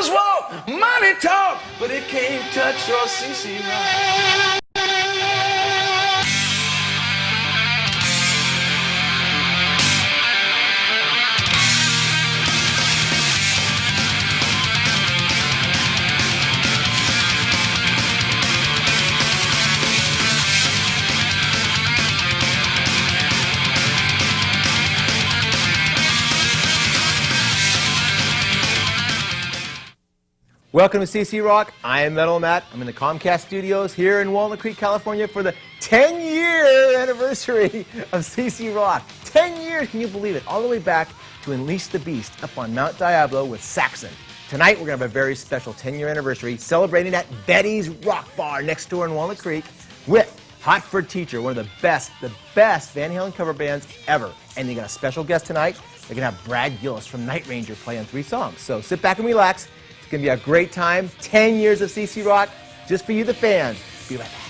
Girls walk, money talk, but it can't touch your CC Rock. Welcome to CC Rock. I am Metal Matt. I'm in the Comcast studios here in Walnut Creek, California for the 10-year anniversary of CC Rock. 10 years, can you believe it? All the way back to Unleash the Beast up on Mount Diablo with Saxon. Tonight we're going to have a very special 10-year anniversary celebrating at Betty's Rock Bar next door in Walnut Creek with Hot for Teacher, one of the best Van Halen cover bands ever. And they got a special guest tonight. They're going to have Brad Gillis from Night Ranger playing 3 songs. So sit back and relax. It's going to be a great time. 10 years of CC Rock, just for you, the fans. Be right back.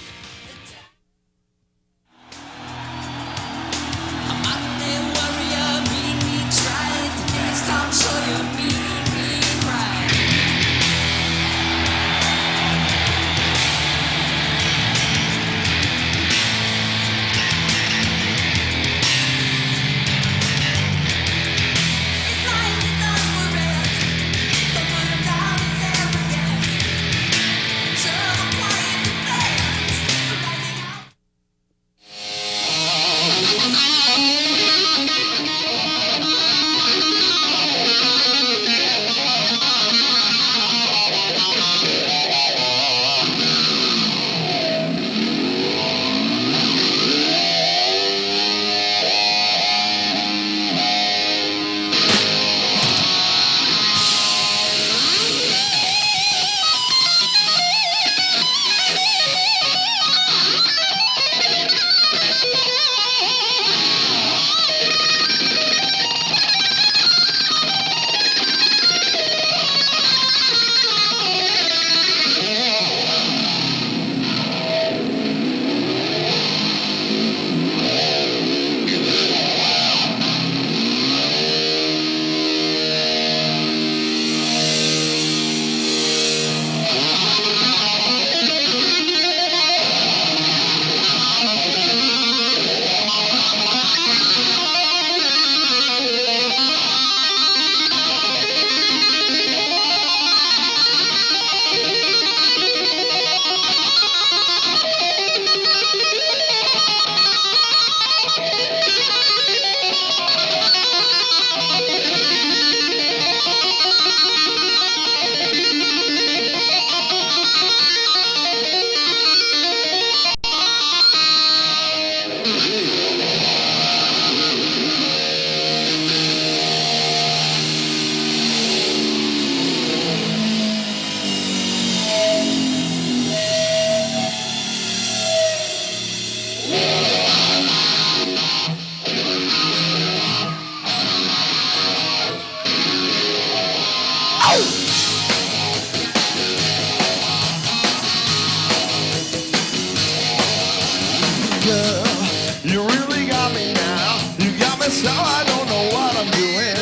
So I don't know what I'm doing.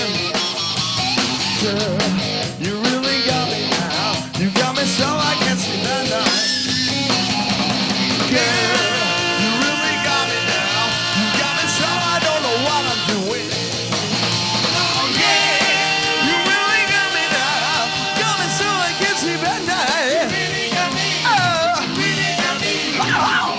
Girl, you really got me now. You got me so I can't sleep at night. Girl, you really got me now. You got me so I don't know what I'm doing. Oh yeah, you really got me now. Got me so I can't sleep at night. You really got me. Oh, really got me. Oh.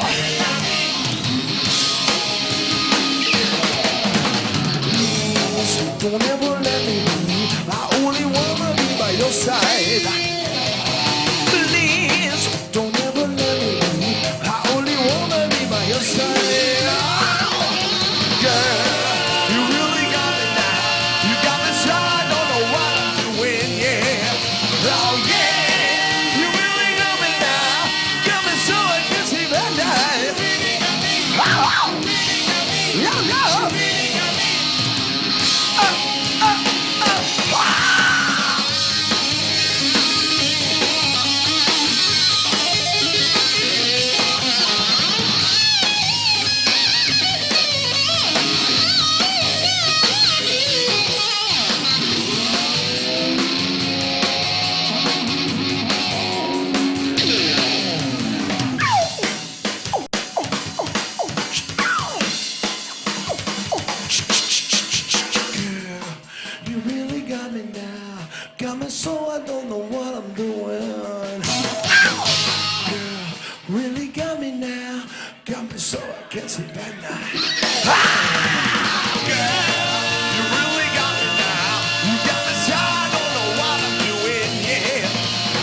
now. Got me so I can't sleep at night. Ah, girl, you really got me now. You got me so I don't know what I'm doing, yeah.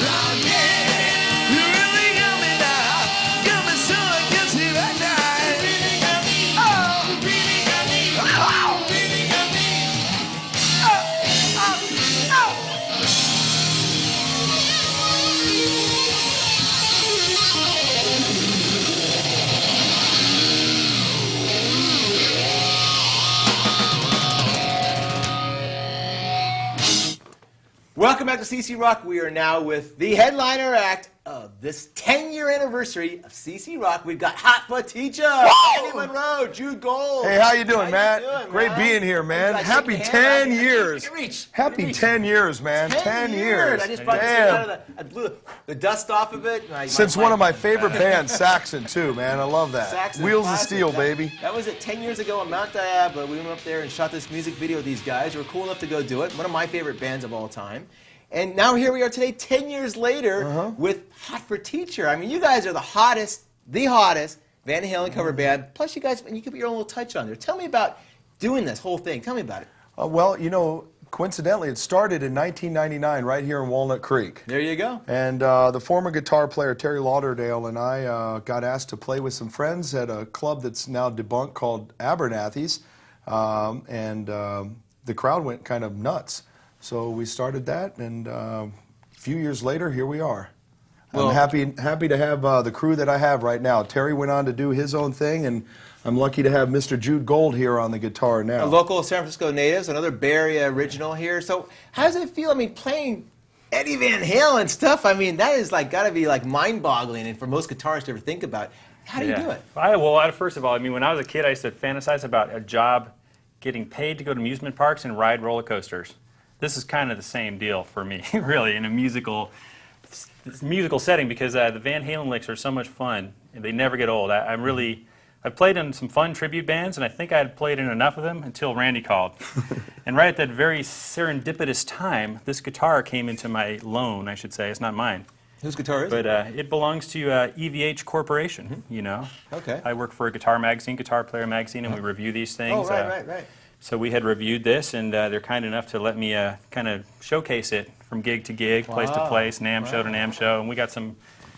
Oh, yeah, you really got me now. Got me so I can't sleep at night. You really got me. Oh, you really got me. Oh, you really got me. Oh, oh, oh. Welcome back to CC Rock. We are now with the headliner act of this 10-year anniversary of CC Rock. We've got Hot Foot Teacher, Andy Monroe, Jude Gold. Hey, how you doing, How Matt? you doing, Great man? being here, man. Guys, Happy shake your 10 hand. years. Reach. Happy Reach. 10 years, man. 10 years. I just brought this thing out of I blew the dust off of it. Since one of my favorite bands, Saxon, too, man. I love that. Saxon Wheels classic. of Steel, baby. That was it 10 years ago on Mount Diablo. We went up there and shot this music video with these guys. We were cool enough to go do it. One of my favorite bands of all time. And now here we are today, 10 years later, with Hot for Teacher. I mean, you guys are the hottest Van Halen cover band. Plus, you guys, you could put your own little touch on there. Tell me about doing this whole thing. Tell me about it. Well, you know, coincidentally, it started in 1999 right here in Walnut Creek. There you go. And the former guitar player Terry Lauderdale and I got asked to play with some friends at a club that's now debunked called Abernathy's. The crowd went kind of nuts. So we started that, and a few years later, here we are. Well, I'm happy to have the crew that I have right now. Terry went on to do his own thing, and I'm lucky to have Mr. Jude Gold here on the guitar now. A local San Francisco natives, another Bay Area original here. So how does it feel? I mean, playing Eddie Van Halen stuff, I mean, that is like got to be like mind-boggling, and for most guitarists to ever think about. How do you do it? First of all, I mean, when I was a kid, I used to fantasize about a job getting paid to go to amusement parks and ride roller coasters. This is kind of the same deal for me, really, in a musical setting, because the Van Halen licks are so much fun, and they never get old. I've played in some fun tribute bands, and I think I had played in enough of them until Randy called. And right at that very serendipitous time, this guitar came into my loan, I should say. It's not mine. Whose guitar is it? But it belongs to EVH Corporation, you know. Okay. I work for a guitar magazine, Guitar Player Magazine, and we review these things. Oh, right. So we had reviewed this, and they're kind enough to let me kind of showcase it from gig to gig, place to place, NAMM show to NAMM show, and we got some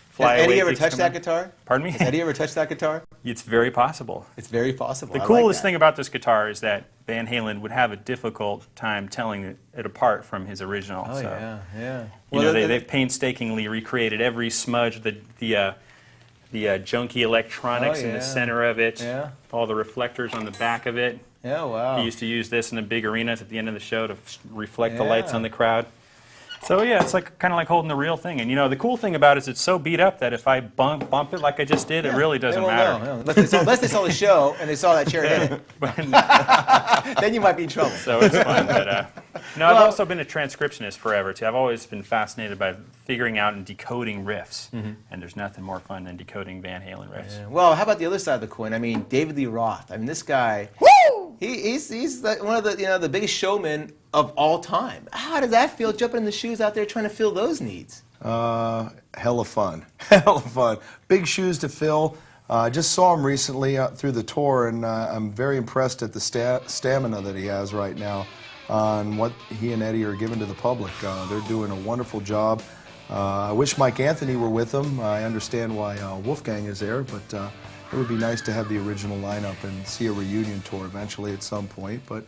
flyaway. Has Eddie ever gigs touched that coming. guitar? Pardon me? Has Eddie ever touched that guitar? It's very possible. It's very possible. The I coolest like thing about this guitar is that Van Halen would have a difficult time telling it apart from his original. Oh, so, yeah. You know, they've painstakingly recreated every smudge, the junky electronics in the center of it, all the reflectors on the back of it. Yeah, wow. He used to use this in the big arenas at the end of the show to reflect the lights on the crowd. So yeah, it's like kind of like holding the real thing. And you know, the cool thing about it is it's so beat up that if I bump it like I just did, it really doesn't matter. No. Unless they saw the show and they saw that chair hit it. Then you might be in trouble. So it's fun. But, I've also been a transcriptionist forever, too. I've always been fascinated by figuring out and decoding riffs. And there's nothing more fun than decoding Van Halen riffs. Yeah. Well, how about the other side of the coin? I mean, David Lee Roth. I mean, this guy, he's one of the biggest showmen of all time. How does that feel, jumping in the shoes out there trying to fill those needs? Hell of fun. Hell of fun. Big shoes to fill. I just saw him recently through the tour, and I'm very impressed at the stamina that he has right now on what he and Eddie are giving to the public. They're doing a wonderful job. I wish Mike Anthony were with them. I understand why Wolfgang is there, but it would be nice to have the original lineup and see a reunion tour eventually at some point, but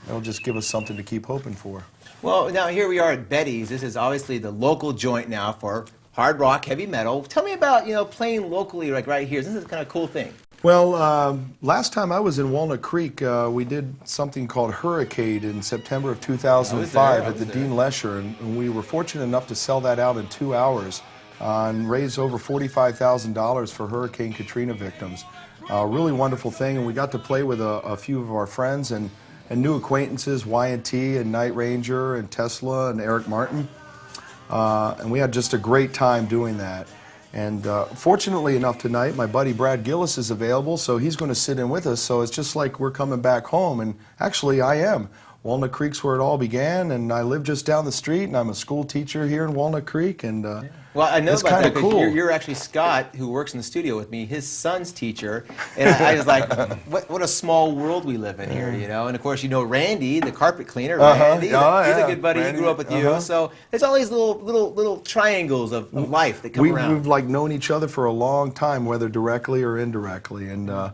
it'll just give us something to keep hoping for. Well, now here we are at Betty's. This is obviously the local joint now for hard rock, heavy metal. Tell me about, playing locally like right here. This is kind of a cool thing. Well, last time I was in Walnut Creek, we did something called Hurricane in September of 2005 at the Dean Lesher, and we were fortunate enough to sell that out in 2 hours and raise over $45,000 for Hurricane Katrina victims. Really wonderful thing, and we got to play with a few of our friends and new acquaintances, Y&T and Night Ranger and Tesla and Eric Martin. And we had just a great time doing that. And fortunately enough tonight, my buddy Brad Gillis is available, so he's going to sit in with us. So it's just like we're coming back home, and actually I am. Walnut Creek's where it all began, and I live just down the street, and I'm a school teacher here in Walnut Creek, and well, I know it's about kind that of because cool. you're actually Scott, who works in the studio with me, his son's teacher, and I was like, what a small world we live in here, you know? And of course, you know Randy, the carpet cleaner. Randy, he's a good buddy. Randy, he grew up with you, so there's all these little triangles of life that come around. We've like known each other for a long time, whether directly or indirectly, and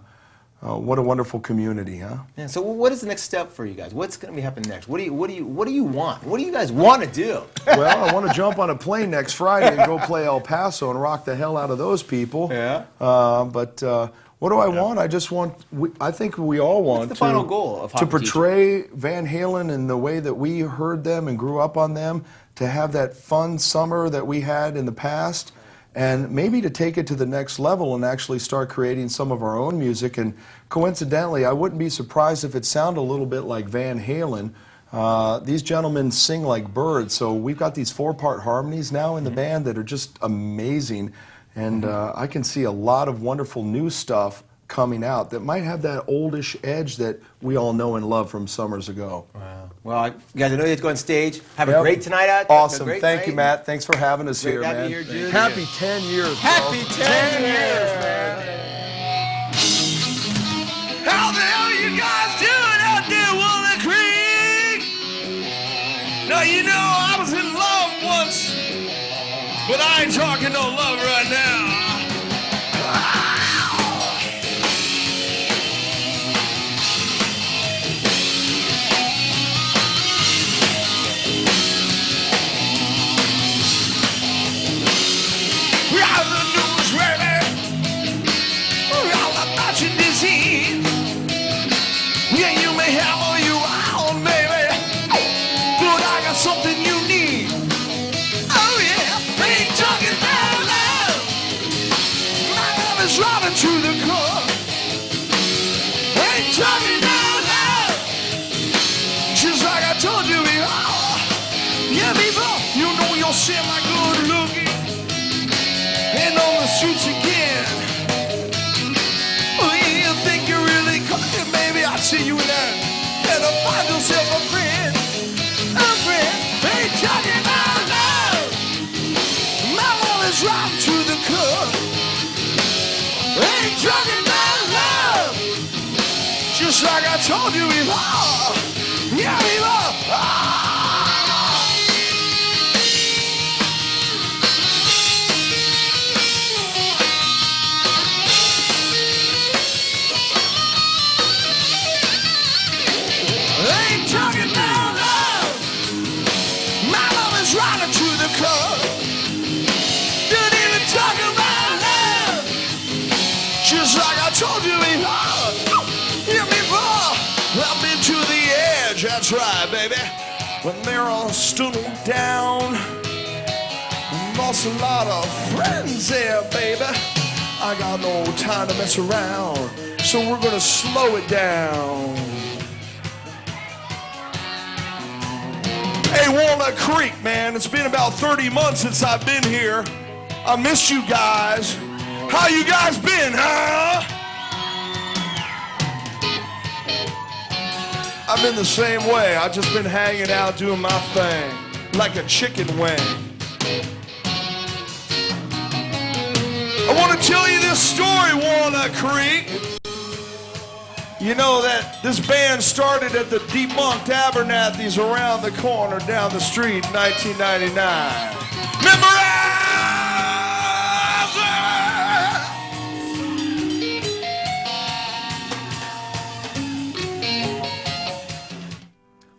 what a wonderful community, huh? Yeah, so what is the next step for you guys? What's going to be happening next? What do you want? What do you guys want to do? Well, I want to jump on a plane next Friday and go play El Paso and rock the hell out of those people. Yeah. But what do I want? I just want. I think we all want What's the final goal of to Hockey portray Van Halen in the way that we heard them and grew up on them. To have that fun summer that we had in the past. And maybe to take it to the next level and actually start creating some of our own music. And coincidentally, I wouldn't be surprised if it sounded a little bit like Van Halen. These gentlemen sing like birds, so we've got these 4-part harmonies now in the band that are just amazing. And I can see a lot of wonderful new stuff coming out that might have that oldish edge that we all know and love from summers ago. Wow. Well, you guys, I know you have to go on stage. Have a great tonight out. Awesome. Great Thank night. you, Matt. Thanks for having us Great here, to have man. you here, Jude. Happy 10 years, bro. Happy 10 years, man. How the hell you guys doing out there, Walnut Creek? Now, you know, I was in love once, but I ain't talking no love right now. We have the news ready. All about your disease. Yeah, you may have all you want, baby, but I got something you need. Oh yeah, ain't talking about love. My love is driving to the core. Ain't talking about love. Just like I told you before. Yeah, before you know you're semi-good looking. And on the streets again. Oh, yeah, you think you're really cooking, maybe I'll see you in there. Better find yourself a friend. A friend. Ain't talking about love. My love is right to the core. Ain't talking about love. Just like I told you before. Yeah, before. Ain't talking about love. My love is right to the core. Don't even talk about love. Just like I told you before. Yeah, before. I've been to the edge, that's right, baby. When they're all stood down. Lost a lot of friends there, baby. I got no time to mess around. So we're gonna slow it down. Hey, Walnut Creek, man, it's been about 30 months since I've been here. I missed you guys. How you guys been, huh? I've been the same way. I've just been hanging out doing my thing, like a chicken wing. I want to tell you this story, Walnut Creek. You know that this band started at the debunked Abernathy's around the corner down the street in 1999. Remember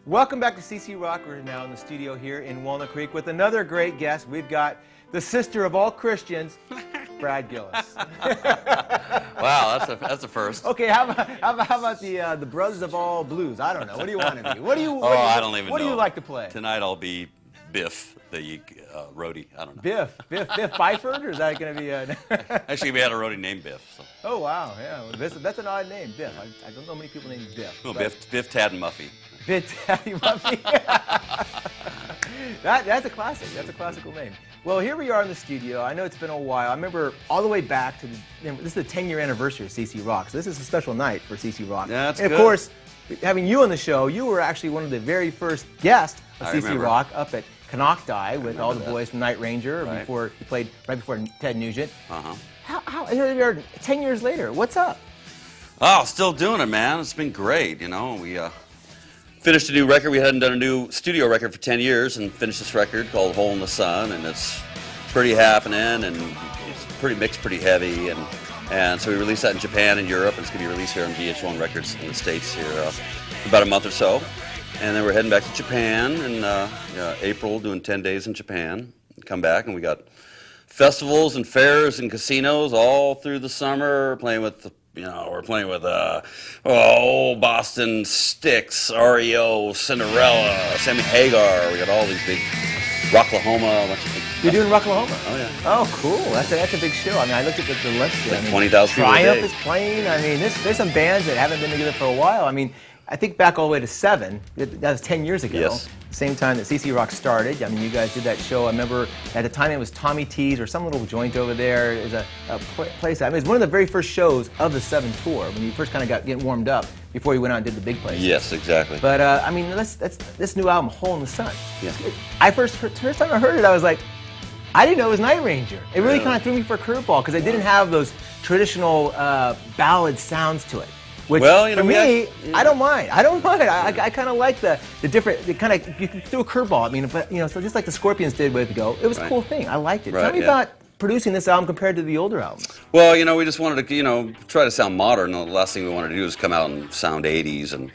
Welcome back to CC Rock. We're now in the studio here in Walnut Creek with another great guest. We've got the sister of all Christians, Brad Gillis. Wow, that's a first. Okay, how about the brothers of all blues? I don't know. What do you want to be? What do you? I don't even know. What do you like to play? Tonight I'll be Biff, the roadie. I don't know. Biff Byford, or is that going to be? Actually, we had a roadie named Biff. So. Oh wow, yeah, well, that's an odd name, Biff. I don't know many people named Biff. Well, Biff, Tad, and Muffy. Biff, Tad, and Muffy. That's a classic. That's a classical name. Well, here we are in the studio. I know it's been a while. I remember all the way back to this is the 10-year anniversary of CC Rock. So this is a special night for CC Rock. Yeah, that's and good. of course, having you on the show. You were actually one of the very first guests of I CC remember. Rock up at Canocti with all the that. boys from Night Ranger Right. before he played right before Ted Nugent. Uh-huh. Here we are 10 years later. What's up? Oh, still doing it, man. It's been great, you know. We finished a new record. We hadn't done a new studio record for 10 years and finished this record called Hole in the Sun, and it's pretty happening, and it's pretty mixed, pretty heavy, and so we released that in Japan and Europe, and it's going to be released here on VH1 Records in the States here in about a month or so. And then we're heading back to Japan in April, doing 10 days in Japan. Come back, and we got festivals and fairs and casinos all through the summer, playing with we're playing with old Boston Styx, REO, Cinderella, Sammy Hagar. We got all these big Rocklahoma, a bunch of big. You're doing Rocklahoma? Oh yeah. Oh, cool. That's a big show. I mean, I looked at the list. Like 20,000 people a Triumph day. is playing. I mean, there's some bands that haven't been together for a while. I mean, I think back all the way to 7. That was 10 years ago. Yes. Same time that CC Rock started. I mean, you guys did that show. I remember at the time it was Tommy T's or some little joint over there. It was a place. I mean, it was one of the very first shows of the 7 tour when you first kind of got getting warmed up before you went out and did the big places. Yes, exactly. But I mean, that's this new album, Hole in the Sun. Yeah. First time I heard it, I was like, I didn't know it was Night Ranger. It really kind of threw me for a curveball because it didn't have those traditional ballad sounds to it. Which, Well, you know, for we me, had- I don't mind. I kind of like the different, you can throw a curveball. I mean, but so just like the Scorpions did with Go, it was a Right. cool thing. I liked it. Right, Tell me yeah. about producing this album compared to the older albums. Well, we just wanted to, try to sound modern. The last thing we wanted to do was come out and sound 80s and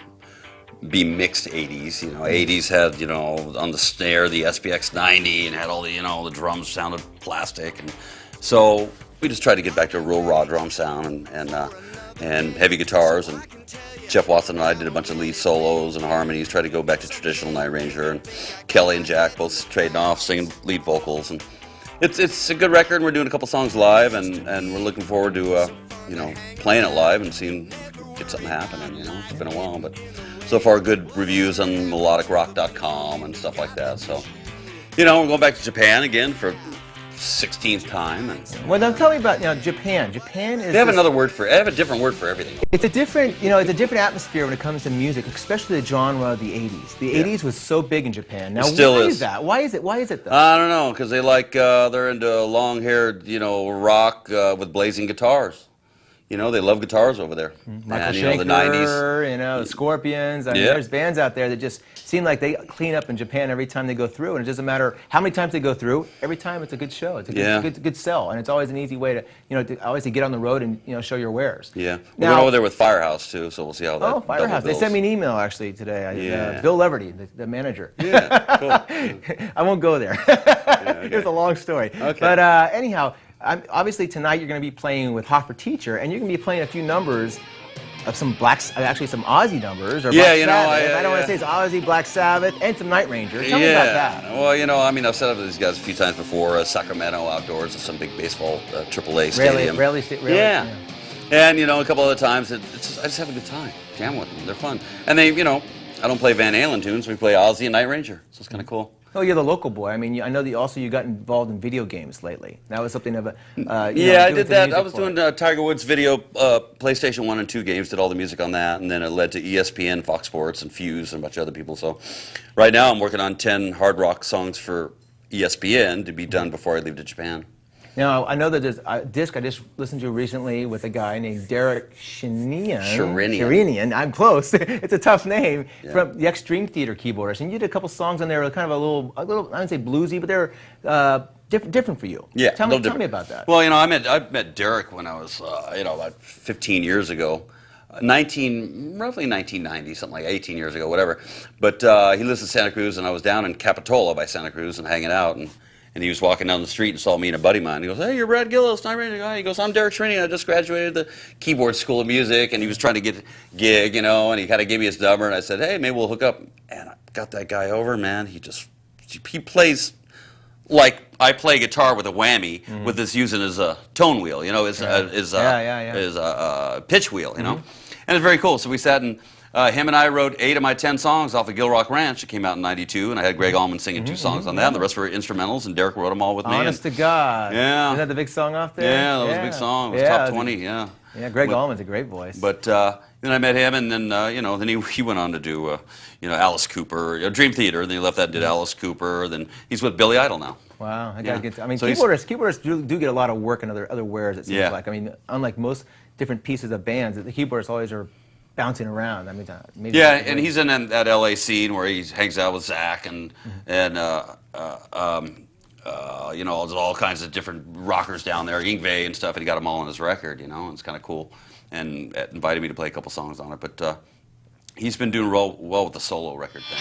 be mixed 80s. 80s had, on the snare, the SPX 90 and had all the, the drums sounded plastic. And so we just tried to get back to a real raw drum sound and heavy guitars. And Jeff Watson and I did a bunch of lead solos and harmonies, tried to go back to traditional Night Ranger. And Kelly and Jack both trading off, singing lead vocals. And it's a good record, and we're doing a couple songs live, and we're looking forward to playing it live and seeing get something happening. It's been a while, but so far good reviews on melodicrock.com and stuff like that. So we're going back to Japan again for 16th time, and Well, now tell me about Japan. Japan is they have this- I have a different word for everything. It's a different, it's a different atmosphere when it comes to music, especially the genre of the 80s. The 80s was so big in Japan. Now, It still why is. is that? Why is it though? I don't know, because they're into long-haired, rock with blazing guitars. They love guitars over there. Michael And, the 90s. Schenker, the Scorpions. I mean, Yeah. there's bands out there that just seem like they clean up in Japan every time they go through, and it doesn't matter how many times they go through. Every time it's a good show. It's a good sell, and it's always an easy way to, always to get on the road and show your wares. Yeah. We're Now- going over there with Firehouse, too, so we'll see how that Oh, Firehouse! They double sent me bills. an email actually today. Yeah. Bill Leverty, the manager. Yeah, cool. I won't go there. It's a long story. Okay. But anyhow, obviously tonight you're going to be playing with Hot for Teacher, and you're going to be playing a few numbers of some some Ozzy numbers. Or Yeah, Black Sabbath. I don't want yeah. to say it's Ozzy, Black Sabbath, and some Night Ranger. Tell me about that. Well, I've set up with these guys a few times before, Sacramento outdoors at some big baseball AAA stadium. Rarely, Yeah. And, a couple other times, I just have a good time. Jam with them. They're fun. And they, I don't play Van Halen tunes. We play Ozzy and Night Ranger. So it's kind of cool. Oh, you're the local boy. I mean, I know that you got involved in video games lately. That was something of a. I doing did some that. I music was for it. doing Tiger Woods video, PlayStation 1 and 2 games, did all the music on that, and then it led to ESPN, Fox Sports, and Fuse, and a bunch of other people. So right now I'm working on 10 hard rock songs for ESPN to be done before I leave to Japan. Now, I know that there's a disc I just listened to recently with a guy named Derek Sherinian. I'm close. It's a tough name. Yeah. From the Extreme Theater keyboardist. And you did a couple songs on there that were kind of a little, I wouldn't say bluesy, but they're different for you. Yeah, Tell little me different. about that. Well, I met Derek when I was, about 15 years ago. Roughly 1990, something like 18 years ago, whatever. But he lives in Santa Cruz, and I was down in Capitola by Santa Cruz and hanging out, and he was walking down the street and saw me and a buddy of mine. He goes, "Hey, you're Brad Gillis, Night Ranger guy." He goes, "I'm Derek Sherinian. I just graduated the keyboard school of music," and he was trying to get a gig, and he kind of gave me his number, and I said, "Hey, maybe we'll hook up." And I got that guy over, man. He plays like I play guitar with a whammy, with this using his tone wheel, his pitch wheel, and it's very cool. So we sat and him and I wrote 8 of my 10 songs off of Gill Rock Ranch. It came out in '92, and I had Greg Allman singing 2 songs on that, and the rest were instrumentals, and Derek wrote them all with me. Honest to God. Yeah. Is that the big song off there? Yeah, that was a big song. It was top 20, yeah. Yeah, Greg Allman's a great voice. But then I met him, and then then he went on to do Alice Cooper, Dream Theater. And then he left that and did Alice Cooper. Then he's with Billy Idol now. Wow, I gotta get. I mean, So keyboardists do get a lot of work in other wares. It seems Yeah. like. I mean, unlike most different pieces of bands, the keyboardists always are bouncing around. I mean, maybe Yeah, and he's in that LA scene where he hangs out with Zach and there's all kinds of different rockers down there, Yngwie and stuff, and he got them all on his record, and it's kind of cool. And invited me to play a couple songs on it, but he's been doing well with the solo record thing.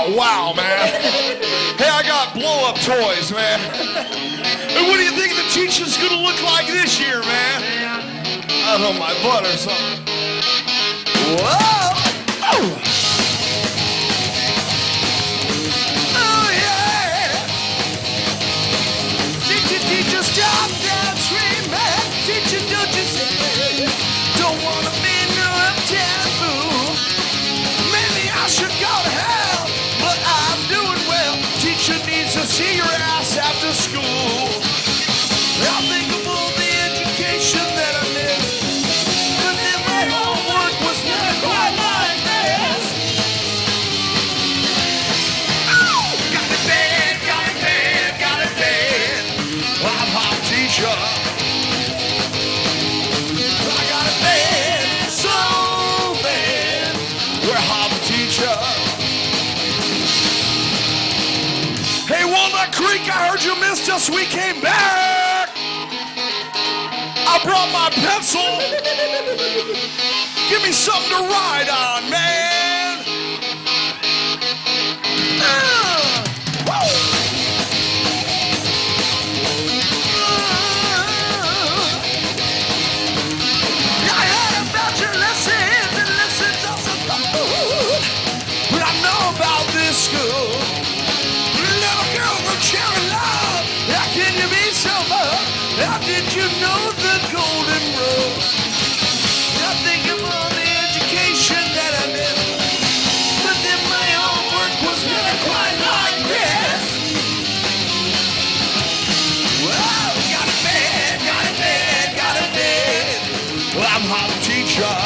Oh, wow, man. Hey, I got blow-up toys, man. And what do you think the teacher's gonna look like this year, man? I don't know, my butt or something. Whoa! Oh! Oh, yeah! Teacher, stop that train, man. Teacher, don't you say, don't wanna be no uptown fool. Maybe I should go to hell, but I'm doing well. Teacher needs to see your ass after school. I think of all the education that I missed, but then my homework was never quite like this. Oh, got it bad, got it bad, got it bad. I'm hot teacher. I got it bad, so bad. We're hot teacher. Hey, Walnut Creek, I heard you missed us. We came back. I brought my pencil. Give me something to ride on, man. Woo. I heard about your lessons and lessons also food. But I know about this school. Little girl from Cherry Love, how can you be so much? How did you know the golden rule? I think of all the education that I missed, but then my homework was never quite like this. Whoa, got it bad, got it bad, got it bad. Well, I'm hot teacher.